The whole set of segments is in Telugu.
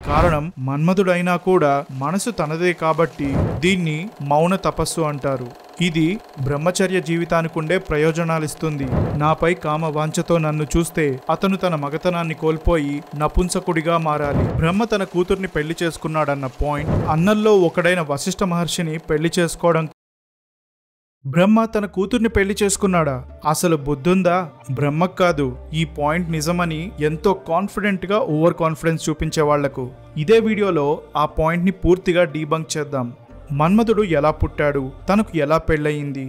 కారణం మన్మధుడైనా కూడా మనసు తనదే కాబట్టి దీన్ని మౌన తపస్సు అంటారు. ఇది బ్రహ్మచర్య జీవితానికి ఉండే ప్రయోజనాలిస్తుంది. నాపై కామ వాంఛతో నన్ను చూస్తే అతను తన మగతనాన్ని కోల్పోయి నపుంసకుడిగా మారాలి. బ్రహ్మ తన కూతుర్ని పెళ్లి చేసుకున్నాడన్న పాయింట్, అన్నల్లో ఒకడైన వశిష్ఠ మహర్షిని పెళ్లి చేసుకోవడం. బ్రహ్మ తన కూతుర్ని పెళ్లి చేసుకున్నాడా? అసలు బుద్ధుందా? బ్రహ్మకు కాదు. ఈ పాయింట్ నిజమని ఎంతో కాన్ఫిడెంట్ గా ఓవర్ కాన్ఫిడెన్స్ చూపించే వాళ్లకు ఇదే వీడియోలో ఆ పాయింట్ ని పూర్తిగా డీబంక్ చేద్దాం. మన్మధుడు ఎలా పుట్టాడు, తనకు ఎలా పెళ్ళయింది,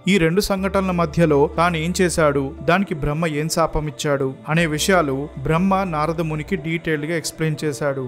ఈ రెండు సంఘటనల మధ్యలో తానేం చేశాడు, దానికి బ్రహ్మ ఏం శాపమిచ్చాడు అనే విషయాలు బ్రహ్మ నారద మునికి డీటెయిల్డ్ గా ఎక్స్ప్లెయిన్ చేశాడు.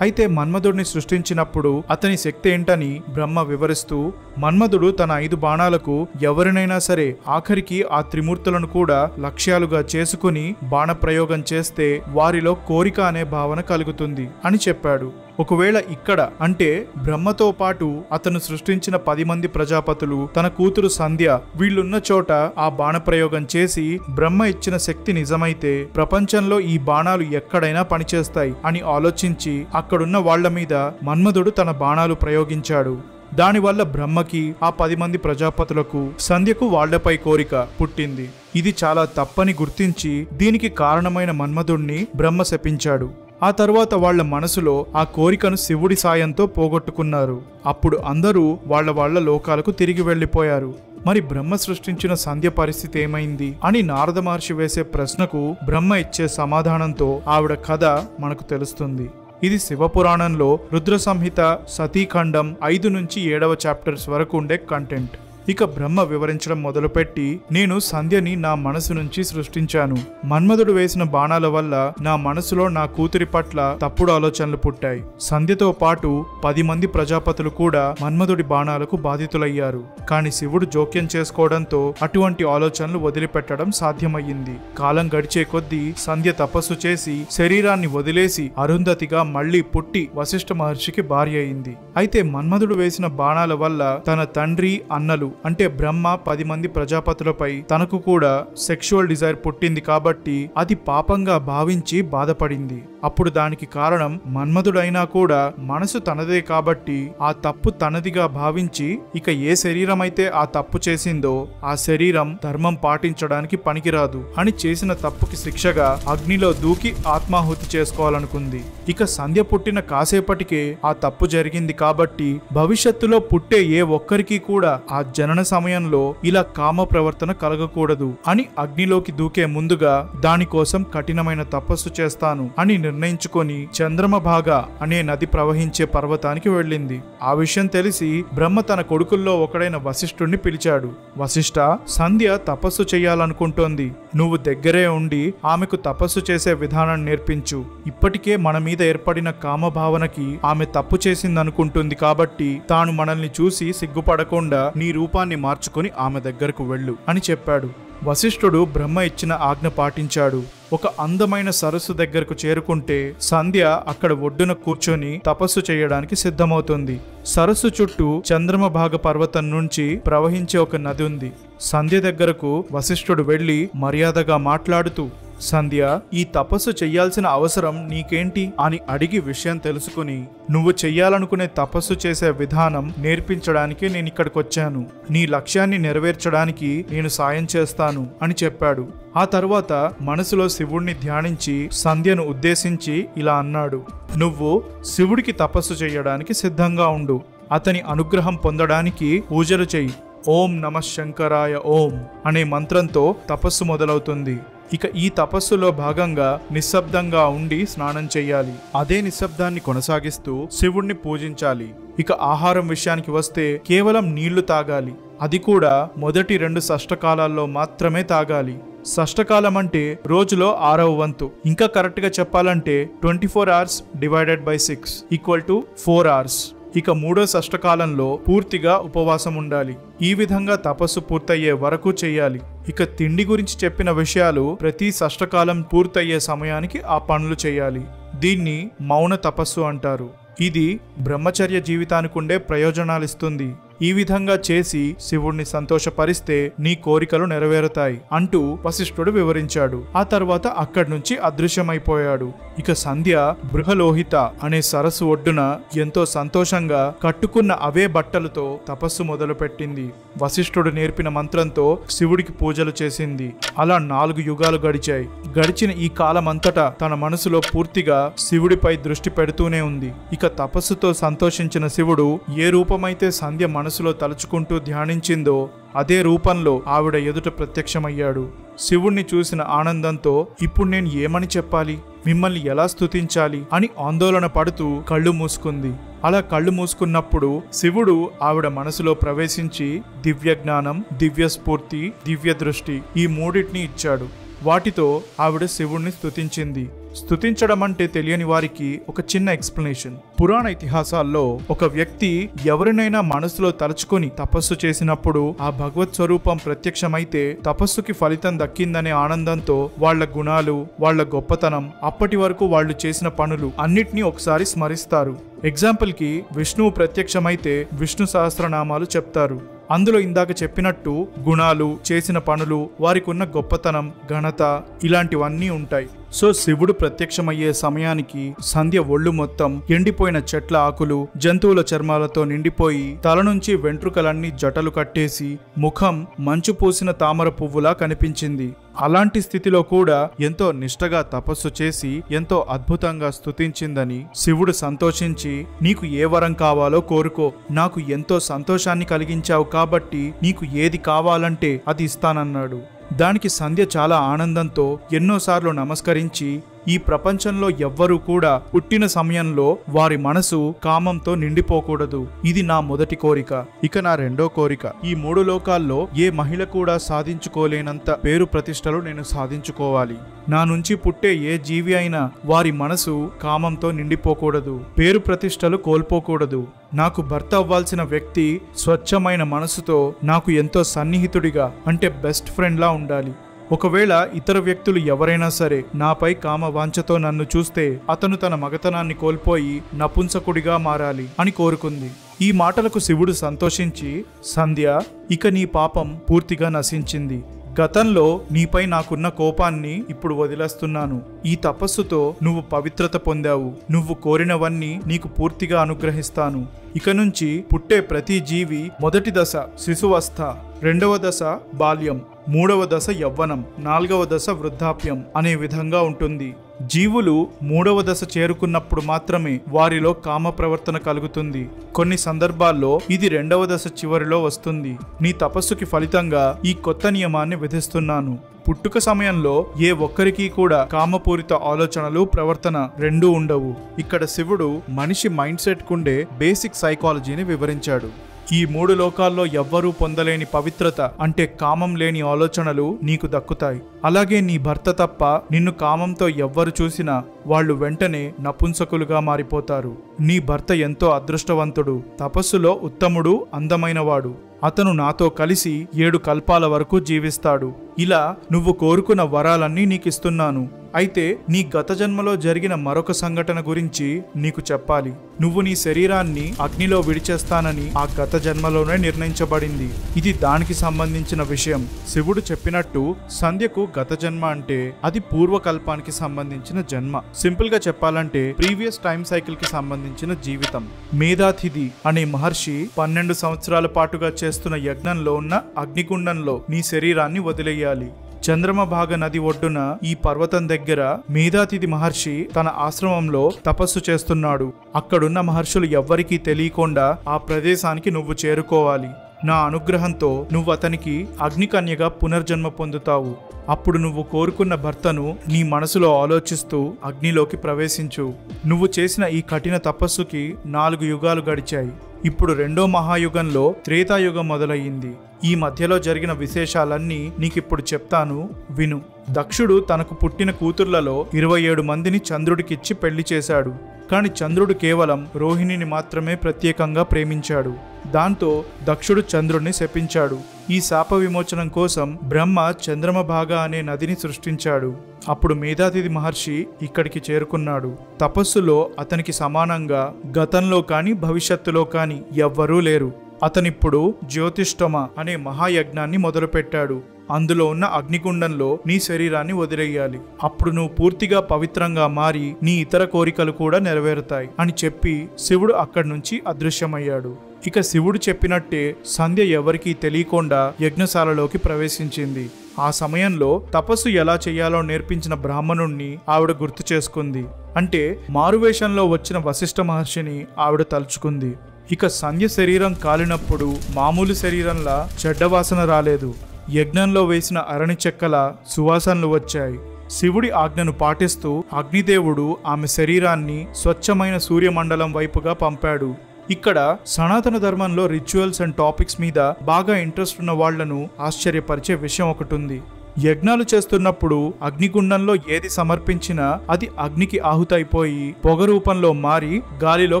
అయితే మన్మధుడిని సృష్టించినప్పుడు అతని శక్తి ఏంటని బ్రహ్మ వివరిస్తూ, మన్మధుడు తన 5 బాణాలకు ఎవరినైనా సరే, ఆఖరికి ఆ త్రిమూర్తులను కూడా లక్ష్యాలుగా చేసుకుని బాణప్రయోగం చేస్తే వారిలో కోరిక అనే భావన కలుగుతుంది అని చెప్పాడు. ఒకవేళ ఇక్కడ అంటే బ్రహ్మతో పాటు అతను సృష్టించిన 10 మంది ప్రజాపతులు, తన కూతురు సంధ్య వీళ్ళున్న చోట ఆ బాణప్రయోగం చేసి బ్రహ్మ ఇచ్చిన శక్తి నిజమైతే ప్రపంచంలో ఈ బాణాలు ఎక్కడైనా పనిచేస్తాయి అని ఆలోచించి అక్కడున్న వాళ్ల మీద మన్మధుడు తన బాణాలు ప్రయోగించాడు. దానివల్ల బ్రహ్మకి, ఆ 10 మంది ప్రజాపతులకు, సంధ్యకు వాళ్లపై కోరిక పుట్టింది. ఇది చాలా తప్పని గుర్తించి దీనికి కారణమైన మన్మధుడిని బ్రహ్మ శపించాడు. ఆ తర్వాత వాళ్ల మనసులో ఆ కోరికను శివుడి సాయంతో పోగొట్టుకున్నారు. అప్పుడు అందరూ వాళ్ల లోకాలకు తిరిగి వెళ్లిపోయారు. మరి బ్రహ్మ సృష్టించిన సంధ్య పరిస్థితి ఏమైంది అని నారద మహర్షి వేసే ప్రశ్నకు బ్రహ్మ ఇచ్చే సమాధానంతో ఆవిడ కథ మనకు తెలుస్తుంది. ఇది శివపురాణంలో రుద్ర సంహిత సతీఖండం 5 నుంచి 7వ చాప్టర్స్ వరకు ఉండే కంటెంట్. ఇక బ్రహ్మ వివరించడం మొదలుపెట్టి, నేను సంధ్యని నా మనసు నుంచి సృష్టించాను. మన్మధుడు వేసిన బాణాల వల్ల నా మనసులో నా కూతురి పట్ల తప్పుడు ఆలోచనలు పుట్టాయి. సంధ్యతో పాటు 10 మంది ప్రజాపతులు కూడా మన్మధుడి బాణాలకు బాధితులయ్యారు. కాని శివుడు జోక్యం చేసుకోవడంతో అటువంటి ఆలోచనలు వదిలిపెట్టడం సాధ్యమయ్యింది. కాలం గడిచే కొద్దీ సంధ్య తపస్సు చేసి శరీరాన్ని వదిలేసి అరుంధతిగా మళ్లీ పుట్టి వశిష్ఠ మహర్షికి భార్య అయింది. అయితే మన్మధుడు వేసిన బాణాల వల్ల తన తండ్రి, అన్నలు అంటే బ్రహ్మ 10 మంది ప్రజాపతులపై తనకు కూడా సెక్షువల్ డిజైర్ పుట్టింది కాబట్టి అది పాపంగా భావించి బాధపడింది. అప్పుడు దానికి కారణం మన్మధుడైనా కూడా మనసు తనదే కాబట్టి ఆ తప్పు తనదిగా భావించి ఇక ఏ శరీరం అయితే ఆ తప్పు చేసిందో ఆ శరీరం ధర్మం పాటించడానికి పనికిరాదు అని చేసిన తప్పుకి శిక్షగా అగ్నిలో దూకి ఆత్మాహుతి చేసుకోవాలనుకుంది. ఇక సంధ్య పుట్టిన కాసేపటికే ఆ తప్పు జరిగింది కాబట్టి భవిష్యత్తులో పుట్టే ఏ ఒక్కరికి కూడా ఆ జనన సమయంలో ఇలా కామ ప్రవర్తన కలగకూడదు అని అగ్నిలోకి దూకే ముందుగా దానికోసం కఠినమైన తపస్సు చేస్తాను అని నిర్ణయించుకొని చంద్రమభాగ అనే నది ప్రవహించే పర్వతానికి వెళ్ళింది. ఆ విషయం తెలిసి బ్రహ్మ తన కొడుకుల్లో ఒకడైన వశిష్ఠుడిని పిలిచాడు. వశిష్ఠ, సంధ్య తపస్సు చెయ్యాలనుకుంటోంది. నువ్వు దగ్గరే ఉండి ఆమెకు తపస్సు చేసే విధానం నేర్పించు. ఇప్పటికే మన మీద ఏర్పడిన కామభావనకి ఆమె తప్పు చేసిందనుకుంటుంది కాబట్టి తాను మనల్ని చూసి సిగ్గుపడకుండా నీ రూపాన్ని మార్చుకొని ఆమె దగ్గరకు వెళ్ళు అని చెప్పాడు. వశిష్ఠుడు బ్రహ్మ ఇచ్చిన ఆజ్ఞ పాటించాడు. ఒక అందమైన సరస్సు దగ్గరకు చేరుకుంటే సంధ్య అక్కడ ఒడ్డున కూర్చొని తపస్సు చేయడానికి సిద్ధమవుతుంది. సరస్సు చుట్టూ చంద్రమభాగ పర్వతం నుంచి ప్రవహించే ఒక నది ఉంది. సంధ్య దగ్గరకు వశిష్ఠుడు వెళ్లి మర్యాదగా మాట్లాడుతూ, సంధ్య, ఈ తపస్సు చెయ్యాల్సిన అవసరం నీకేంటి అని అడిగి విషయం తెలుసుకుని, నువ్వు చెయ్యాలనుకునే తపస్సు చేసే విధానం నేర్పించడానికి నేను ఇక్కడికొచ్చాను. నీ లక్ష్యాన్ని నెరవేర్చడానికి నేను సాయం చేస్తాను అని చెప్పాడు. ఆ తర్వాత మనసులో శివుణ్ణి ధ్యానించి సంధ్యను ఉద్దేశించి ఇలా అన్నాడు, నువ్వు శివుడికి తపస్సు చెయ్యడానికి సిద్ధంగా ఉండు. అతని అనుగ్రహం పొందడానికి పూజలు చెయ్యి. ఓం నమః శంకరాయ ఓం అనే మంత్రంతో తపస్సు మొదలవుతుంది. ఇక ఈ తపస్సులో భాగంగా నిశ్శబ్దంగా ఉండి స్నానం చెయ్యాలి. అదే నిశ్శబ్దాన్ని కొనసాగిస్తూ శివుణ్ణి పూజించాలి. ఇక ఆహారం విషయానికి వస్తే కేవలం నీళ్లు తాగాలి. అది కూడా మొదటి 2 షష్టకాలాల్లో మాత్రమే తాగాలి. షష్టకాలం అంటే రోజులో 6వ వంతు. ఇంకా కరెక్ట్ గా చెప్పాలంటే 24 hours divided by 6 = 4 hours. ఇక 3వ షష్టకాలంలో పూర్తిగా ఉపవాసం ఉండాలి. ఈ విధంగా తపస్సు పూర్తయ్యే వరకు చెయ్యాలి. ఇక తిండి గురించి చెప్పిన విషయాలు ప్రతి షష్టకాలం పూర్తయ్యే సమయానికి ఆ పనులు చేయాలి. దీన్ని మౌన తపస్సు అంటారు. ఇది బ్రహ్మచర్య జీవితానికి ఉండే ప్రయోజనాలిస్తుంది. ఈ విధంగా చేసి శివుణ్ణి సంతోషపరిస్తే నీ కోరికలు నెరవేరుతాయి అంటూ వశిష్ఠుడు వివరించాడు. ఆ తర్వాత అక్కడి నుంచి అదృశ్యమైపోయాడు. ఇక సంధ్య బృహలోహిత అనే సరస్సు ఒడ్డున ఎంతో సంతోషంగా కట్టుకున్న అవే బట్టలతో తపస్సు మొదలుపెట్టింది. వశిష్ఠుడు నేర్పిన మంత్రంతో శివుడికి పూజలు చేసింది. అలా 4 యుగాలు గడిచాయి. గడిచిన ఈ కాలమంతటా తన మనసులో పూర్తిగా శివుడిపై దృష్టి పెడుతూనే ఉంది. ఇక తపస్సుతో సంతోషించిన శివుడు ఏ రూపమైతే సంధ్య మనసులో తలుచుకుంటూ ధ్యానించిందో అదే రూపంలో ఆవిడ ఎదుట ప్రత్యక్షమయ్యాడు. శివుణ్ణి చూసిన ఆనందంతో ఇప్పుడు నేను ఏమని చెప్పాలి, మిమ్మల్ని ఎలా స్తుతించాలి అని ఆందోళన పడుతూ కళ్ళు మూసుకుంది. అలా కళ్ళు మూసుకున్నప్పుడు శివుడు ఆవిడ మనసులో ప్రవేశించి దివ్య జ్ఞానం, దివ్య స్ఫూర్తి, దివ్య దృష్టి ఈ మూడింటిని ఇచ్చాడు. వాటితో ఆవిడ శివుణ్ణి స్తుతించింది. స్తుతించడం అంటే తెలియని వారికి ఒక చిన్న ఎక్స్ప్లెనేషన్. పురాణ ఇతిహాసాల్లో ఒక వ్యక్తి ఎవరినైనా మనసులో తలుచుకొని తపస్సు చేసినప్పుడు ఆ భగవత్ స్వరూపం ప్రత్యక్షమైతే తపస్సుకి ఫలితం దక్కిందనే ఆనందంతో వాళ్ల గుణాలు, వాళ్ల గొప్పతనం, అప్పటి వరకు వాళ్ళు చేసిన పనులు అన్నిటినీ ఒకసారి స్మరిస్తారు. ఎగ్జాంపుల్ కి విష్ణువు ప్రత్యక్షమైతే విష్ణు సహస్రనామాలు చెప్తారు. అందులో ఇందాక చెప్పినట్టు గుణాలు, చేసిన పనులు, వారికి ఉన్న గొప్పతనం, ఘనత ఇలాంటివన్నీ ఉంటాయి. సో శివుడు ప్రత్యక్షమయ్యే సమయానికి సంధ్య ఒళ్ళు మొత్తం ఎండిపోయిన చెట్ల ఆకులు, జంతువుల చర్మాలతో నిండిపోయి తల నుంచి వెంట్రుకలన్నీ జటలు కట్టేసి ముఖం మంచు పూసిన తామర పువ్వులా కనిపించింది. అలాంటి స్థితిలో కూడా ఎంతో నిష్టగా తపస్సు చేసి ఎంతో అద్భుతంగా స్తుతించిందని శివుడు సంతోషించి, నీకు ఏ వరం కావాలో కోరుకో, నాకు ఎంతో సంతోషాన్ని కలిగించావు కాబట్టి నీకు ఏది కావాలంటే అది ఇస్తానన్నాడు. దానికి సంధ్య చాలా ఆనందంతో ఎన్నోసార్లు నమస్కరించి, ఈ ప్రపంచంలో ఎవ్వరూ కూడా పుట్టిన సమయంలో వారి మనసు కామంతో నిండిపోకూడదు, ఇది నా మొదటి కోరిక. ఇక నా రెండో కోరిక, ఈ 3 లోకాల్లో ఏ మహిళ కూడా సాధించుకోలేనంత పేరు ప్రతిష్టలు నేను సాధించుకోవాలి. నా నుంచి పుట్టే ఏ జీవి అయినా వారి మనసు కామంతో నిండిపోకూడదు, పేరు ప్రతిష్టలు కోల్పోకూడదు. నాకు భర్త అవ్వాల్సిన వ్యక్తి స్వచ్ఛమైన మనసుతో నాకు ఎంతో సన్నిహితుడిగా అంటే బెస్ట్ ఫ్రెండ్లా ఉండాలి. ఒకవేళ ఇతర వ్యక్తులు ఎవరైనా సరే నాపై కామ వాంఛతో నన్ను చూస్తే అతను తన మగతనాన్ని కోల్పోయి నపుంసకుడిగా మారాలి అని కోరుకుంది. ఈ మాటలకు శివుడు సంతోషించి, సంధ్య, ఇక నీ పాపం పూర్తిగా నశించింది. గతంలో నీపై నాకున్న కోపాన్ని ఇప్పుడు వదిలేస్తున్నాను. ఈ తపస్సుతో నువ్వు పవిత్రత పొందావు. నువ్వు కోరినవన్నీ నీకు పూర్తిగా అనుగ్రహిస్తాను. ఇక నుంచి పుట్టే ప్రతి జీవి మొదటి దశ శిశువస్థ, రెండవ దశ బాల్యం, మూడవ దశ యవ్వనం, నాలుగవ దశ వృద్ధాప్యం అనే విధంగా ఉంటుంది. జీవులు మూడవ దశ చేరుకున్నప్పుడు మాత్రమే వారిలో కామ ప్రవర్తన కలుగుతుంది. కొన్ని సందర్భాల్లో ఇది రెండవ దశ చివరిలో వస్తుంది. నీ తపస్సుకి ఫలితంగా ఈ కొత్త నియమాన్ని విధిస్తున్నాను. పుట్టుక సమయంలో ఏ ఒక్కరికి కూడా కామపూరిత ఆలోచనలు, ప్రవర్తన రెండూ ఉండవు. ఇక్కడ శివుడు మనిషి మైండ్ సెట్ కుండే బేసిక్ సైకాలజీని వివరించాడు. ఈ 3 లోకాల్లో ఎవ్వరూ పొందలేని పవిత్రత అంటే కామం లేని ఆలోచనలు నీకు దక్కుతాయి. అలాగే నీ భర్త తప్ప నిన్ను కామంతో ఎవ్వరు చూసినా వాళ్ళు వెంటనే నపుంసకులుగా మారిపోతారు. నీ భర్త ఎంతో అదృష్టవంతుడు, తపస్సులో ఉత్తముడు, అందమైనవాడు. అతను నాతో కలిసి 7 కల్పాల వరకు జీవిస్తాడు. ఇలా నువ్వు కోరుకున్న వరాలన్నీ నీకిస్తున్నాను. అయితే నీ గత జన్మలో జరిగిన మరొక సంఘటన గురించి నీకు చెప్పాలి. నువ్వు నీ శరీరాన్ని అగ్నిలో విడిచేస్తానని ఆ గత జన్మలోనే నిర్ణయించబడింది. ఇది దానికి సంబంధించిన విషయం. శివుడు చెప్పినట్టు సంధ్యకు గత జన్మ అంటే అది పూర్వకల్పానికి సంబంధించిన జన్మ. సింపుల్ గా చెప్పాలంటే ప్రీవియస్ టైం సైకిల్ కి సంబంధించిన జీవితం. మేధాతిథి అనే మహర్షి 12 సంవత్సరాల పాటుగా చేస్తున్న యజ్ఞంలో ఉన్న అగ్నికుండంలో నీ శరీరాన్ని వదిలేయాలి. చంద్రమభాగ నది ఒడ్డున ఈ పర్వతం దగ్గర మేధాతిథి మహర్షి తన ఆశ్రమంలో తపస్సు చేస్తున్నాడు. అక్కడున్న మహర్షులు ఎవ్వరికీ తెలియకుండా ఆ ప్రదేశానికి నువ్వు చేరుకోవాలి. నా అనుగ్రహంతో నువ్వు అతనికి అగ్నికన్యగా పునర్జన్మ పొందుతావు. అప్పుడు నువ్వు కోరుకున్న భర్తను నీ మనసులో ఆలోచిస్తూ అగ్నిలోకి ప్రవేశించు. నువ్వు చేసిన ఈ కఠిన తపస్సుకి 4 యుగాలు గడిచాయి. ఇప్పుడు రెండో మహాయుగంలో త్రేతాయుగం మొదలయ్యింది. ఈ మధ్యలో జరిగిన విశేషాలన్నీ నీకిప్పుడు చెప్తాను, విను. దక్షుడు తనకు పుట్టిన కూతుర్లలో 27 మందిని చంద్రుడికిచ్చి పెళ్లి చేశాడు. కాని చంద్రుడు కేవలం రోహిణిని మాత్రమే ప్రత్యేకంగా ప్రేమించాడు. దాంతో దక్షుడు చంద్రుడిని శపించాడు. ఈ శాప విమోచనం కోసం బ్రహ్మ చంద్రమభాగ అనే నదిని సృష్టించాడు. అప్పుడు మేధాతిథి మహర్షి ఇక్కడికి చేరుకున్నాడు. తపస్సులో అతనికి సమానంగా గతంలో కాని భవిష్యత్తులో కాని ఎవ్వరూ లేరు. అతనిప్పుడు జ్యోతిష్టమ అనే మహాయజ్ఞాన్ని మొదలుపెట్టాడు. అందులో ఉన్న అగ్నిగుండంలో నీ శరీరాన్ని వదిలేయాలి. అప్పుడు నువ్వు పూర్తిగా పవిత్రంగా మారి నీ ఇతర కోరికలు కూడా నెరవేరుతాయి అని చెప్పి శివుడు అక్కడి నుంచి అదృశ్యమయ్యాడు. ఇక శివుడు చెప్పినట్టే సంధ్య ఎవరికీ తెలియకుండా యజ్ఞశాలలోకి ప్రవేశించింది. ఆ సమయంలో తపస్సు ఎలా చేయాలో నేర్పించిన బ్రాహ్మణుణ్ణి ఆవిడ గుర్తు చేసుకుంది. అంటే మారువేషంలో వచ్చిన వశిష్ఠ మహర్షిని ఆవిడ తలుచుకుంది. ఇక సంధ్య శరీరం కాలినప్పుడు మామూలు శరీరంలా చెడ్డవాసన రాలేదు. యజ్ఞంలో వేసిన అరణి చెక్కల సువాసనలు వచ్చాయి. శివుడి ఆజ్ఞను పాటిస్తూ అగ్నిదేవుడు ఆమె శరీరాన్ని స్వచ్ఛమైన సూర్యమండలం వైపుగా పంపాడు. ఇక్కడ సనాతన ధర్మంలో రిచువల్స్ అండ్ టాపిక్స్ మీద బాగా ఇంట్రెస్ట్ ఉన్న వాళ్లను ఆశ్చర్యపరిచే విషయం ఒకటి ఉంది. యజ్ఞాలు చేస్తున్నప్పుడు అగ్నిగుండంలో ఏది సమర్పించినా అది అగ్నికి ఆహుతైపోయి పొగ రూపంలో మారి గాలిలో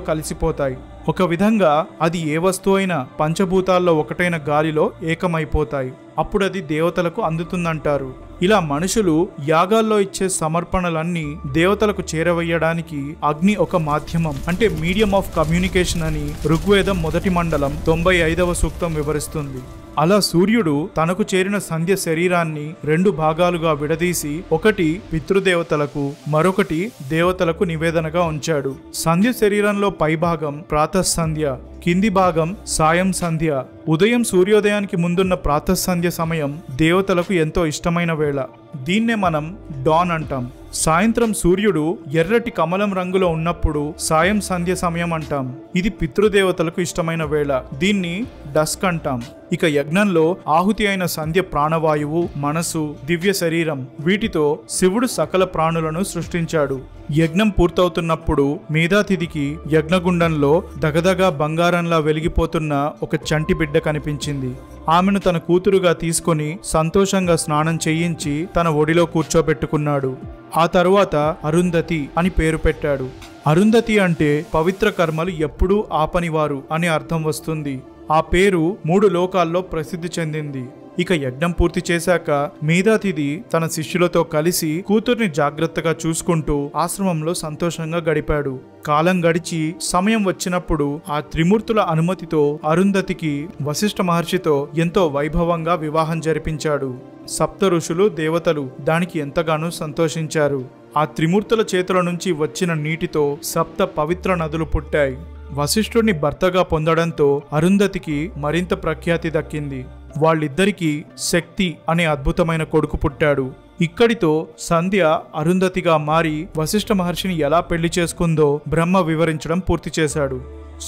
కలిసిపోతాయి. ఒక విధంగా అది ఏ వస్తువు అయినా పంచభూతాల్లో ఒకటైన గాలిలో ఏకమైపోతాయి. అప్పుడు అది దేవతలకు అందుతుందంటారు. ఇలా మనుషులు యాగాల్లో ఇచ్చే సమర్పణలన్నీ దేవతలకు చేరవేయడానికి అగ్ని ఒక మాధ్యమం, అంటే మీడియం ఆఫ్ కమ్యూనికేషన్ అని ఋగ్వేదం 1వ మండలం 95వ సూక్తం వివరిస్తుంది. అలా సూర్యుడు తనకు చేరిన సంధ్య శరీరాన్ని 2 భాగాలుగా విడదీసి ఒకటి పితృదేవతలకు, మరొకటి దేవతలకు నివేదనగా ఉంచాడు. సంధ్య శరీరంలో పైభాగం ప్రాతఃసంధ్య, కింది భాగం సాయం సంధ్య. ఉదయం సూర్యోదయానికి ముందున్న ప్రాతఃసంధ్య సమయం దేవతలకు ఎంతో ఇష్టమైన వేళ. దీన్నే మనం డాన్ అంటాం. సాయంత్రం సూర్యుడు ఎర్రటి కమలం రంగులో ఉన్నప్పుడు సాయం సంధ్య సమయం అంటాం. ఇది పితృదేవతలకు ఇష్టమైన వేళ. దీన్ని డస్క్ అంటాం. ఇక యజ్ఞంలో ఆహుతి అయిన సంధ్య ప్రాణవాయువు, మనసు, దివ్య శరీరం, వీటితో శివుడు సకల ప్రాణులను సృష్టించాడు. యజ్ఞం పూర్తవుతున్నప్పుడు మేధాతిథికి యజ్ఞగుండంలో దగదగా బంగారంలా వెలిగిపోతున్న ఒక చంటి బిడ్డ కనిపించింది. ఆమెను తన కూతురుగా తీసుకొని సంతోషంగా స్నానం చేయించి తన ఒడిలో కూర్చోబెట్టుకున్నాడు. ఆ తరువాత అరుంధతి అని పేరు పెట్టాడు. అరుంధతి అంటే పవిత్ర కర్మలు ఎప్పుడూ ఆపనివారు అని అర్థం వస్తుంది. ఆ పేరు 3 లోకాల్లో ప్రసిద్ధి చెందింది. ఇక యజ్ఞం పూర్తి చేశాక మేధాతిథి తన శిష్యులతో కలిసి కూతుర్ని జాగ్రత్తగా చూసుకుంటూ ఆశ్రమంలో సంతోషంగా గడిపాడు. కాలం గడిచి సమయం వచ్చినప్పుడు ఆ త్రిమూర్తుల అనుమతితో అరుంధతికి వశిష్ఠ మహర్షితో ఎంతో వైభవంగా వివాహం జరిపించాడు. సప్త ఋషులు, దేవతలు దానికి ఎంతగానో సంతోషించారు. ఆ త్రిమూర్తుల చేతుల నుంచి వచ్చిన నీటితో 7 పవిత్ర నదులు పుట్టాయి. వశిష్ఠుడిని భర్తగా పొందడంతో అరుంధతికి మరింత ప్రఖ్యాతి దక్కింది. వాళ్ళిద్దరికీ శక్తి అనే అద్భుతమైన కొడుకు పుట్టాడు. ఇక్కడితో సంధ్య అరుంధతిగా మారి వశిష్ఠ మహర్షిని ఎలా పెళ్లి చేసుకుందో బ్రహ్మ వివరించడం పూర్తి చేశాడు.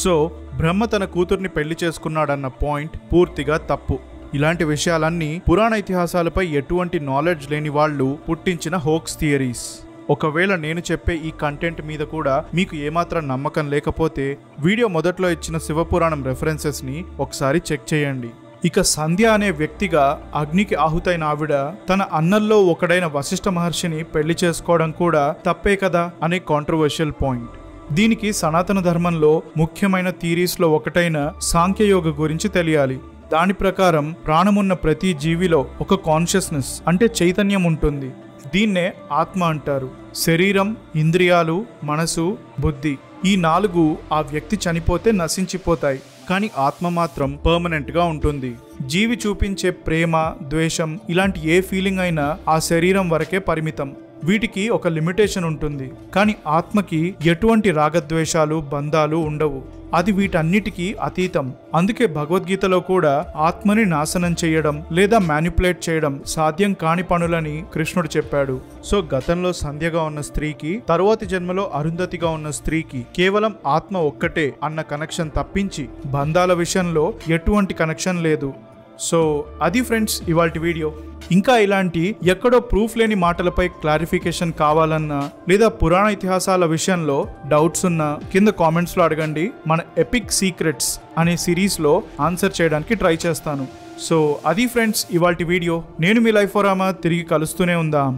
సో బ్రహ్మ తన కూతుర్ని పెళ్లి చేసుకున్నాడన్న పాయింట్ పూర్తిగా తప్పు. ఇలాంటి విషయాలన్నీ పురాణ ఇతిహాసాలపై ఎటువంటి నాలెడ్జ్ లేని వాళ్ళు పుట్టించిన హోక్స్ థియరీస్. ఒకవేళ నేను చెప్పే ఈ కంటెంట్ మీద కూడా మీకు ఏమాత్రం నమ్మకం లేకపోతే వీడియో మొదట్లో ఇచ్చిన శివపురాణం రెఫరెన్సెస్ని ఒకసారి చెక్ చేయండి. ఇక సంధ్య అనే వ్యక్తిగా అగ్నికి ఆహుతైన ఆవిడ తన అన్నల్లో ఒకడైన వశిష్ఠ మహర్షిని పెళ్లి చేసుకోవడం కూడా తప్పే కదా అనే కాంట్రవర్షియల్ పాయింట్. దీనికి సనాతన ధర్మంలో ముఖ్యమైన థియరీస్లో ఒకటైన సాంఖ్యయోగ గురించి తెలియాలి. దాని ప్రకారం ప్రాణమున్న ప్రతి జీవిలో ఒక కాన్షియస్నెస్ అంటే చైతన్యం ఉంటుంది. దీన్నే ఆత్మ అంటారు. శరీరం, ఇంద్రియాలు, మనసు, బుద్ధి ఈ 4 ఆ వ్యక్తి చనిపోతే నశించిపోతాయి. కానీ ఆత్మ మాత్రం పర్మనెంట్ గా ఉంటుంది. జీవి చూపించే ప్రేమ, ద్వేషం ఇలాంటి ఏ ఫీలింగ్ అయినా ఆ శరీరం వరకే పరిమితం. వీటికి ఒక లిమిటేషన్ ఉంటుంది. కానీ ఆత్మకి ఎటువంటి రాగద్వేషాలు, బంధాలు ఉండవు. అది వీటన్నిటికీ అతీతం. అందుకే భగవద్గీతలో కూడా ఆత్మని నాశనం చేయడం లేదా మ్యానిపులేట్ చేయడం సాధ్యం కాని పనులని కృష్ణుడు చెప్పాడు. సో గతంలో సంధ్యగా ఉన్న స్త్రీకి, తరువాతి జన్మలో అరుంధతిగా ఉన్న స్త్రీకి కేవలం ఆత్మ ఒక్కటే అన్న కనెక్షన్ తప్పించి బంధాల విషయంలో ఎటువంటి కనెక్షన్ లేదు. సో అది ఫ్రెండ్స్ ఇవాల్టి వీడియో. ఇంకా ఇలాంటి ఎక్కడో ప్రూఫ్ లేని మాటలపై క్లారిఫికేషన్ కావాలన్నా లేదా పురాణ ఇతిహాసాల విషయంలో డౌట్స్ ఉన్నా కింద కామెంట్స్లో అడగండి. మన ఎపిక్ సీక్రెట్స్ అనే సిరీస్లో ఆన్సర్ చేయడానికి ట్రై చేస్తాను. సో అది ఫ్రెండ్స్ ఇవాల్టి వీడియో. నేను మీ లైఫ్ ఫోరామా, తిరిగి కలుస్తూనే ఉందాం.